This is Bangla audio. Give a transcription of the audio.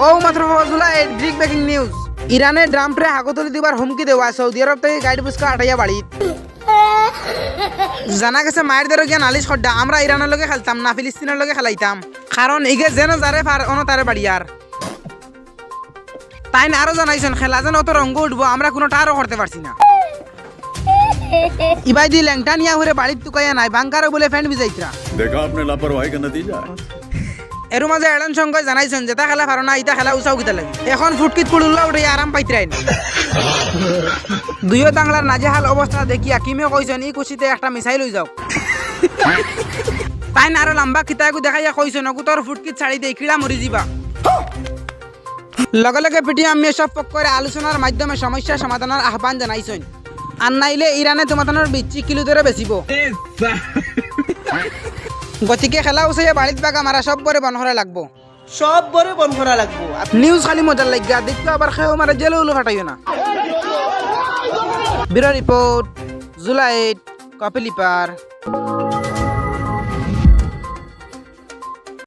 ও মাত্র ফজলা ব্রেক ব্রেকিং নিউজ ইরানে ড্রাম্পরে হাগতলি দিবার হুমকি দেওয়া সৌদি আরব থেকে গাইড বুসকা আটাইয়া বাড়িত জানা গেছে মায়ের দেরো গিয়া নালিশ খড্ডা আমরা ইরানের লগে খেলতাম না ফিলিস্তিনের লগে খেলাইতাম কারণ ইগে যেন যারে পার অন তারে বাড়িয়ার তাই না আরো জানাইছেন খেলা যেন অত রঙ্গ উঠবো আমরা কোনো টারও করতে পারছি না ইবাই দি ল্যাংটা নিয়া হরে বাড়ির তুকাইয়া নাই বাংকারও বলে ফ্যান বিজাইতরা देखा आपने लापरवाही का नतीजा है। এর মাঝে এড়ন সংখ্যায় জানাইছেন যেটা খেলা পারো না ইটা খেলা উচাও গিতা লাগে এখন ফুটকিত কুড়ুল্লা উঠে আরাম পাইতরাই না দুইও বাংলার নাজেহাল অবস্থা দেখিয়া কিমে কইছেন ই খুশিতে একটা মিসাইল হই যাও তাই না আরো লম্বা কিতাগু দেখাইয়া কইছেন অগু তোর ফুটকিত ছাড়ি দেই কিড়া মরি যাবা লগে লগে পিটি আমি সব পক্ষের আলোচনার মাধ্যমে সমস্যা সমাধানের আহ্বান জানাইছেন আর নাইলে ইরানে তোমাদের বিচ্ছি কিলো ধরে বেচিব গতিকে খেলা উচাইয়া বাড়িত বাগা মারা সব বরে বন করা লাগবো সব বরে বন্ধ করা লাগবো। নিউজ খালি মজার লাগিয়া দেখতে আবার খেয়েও মারা জেলে উলো ফাটাইও না ব্যুরো রিপোর্ট জুলাইট কপিলিপার।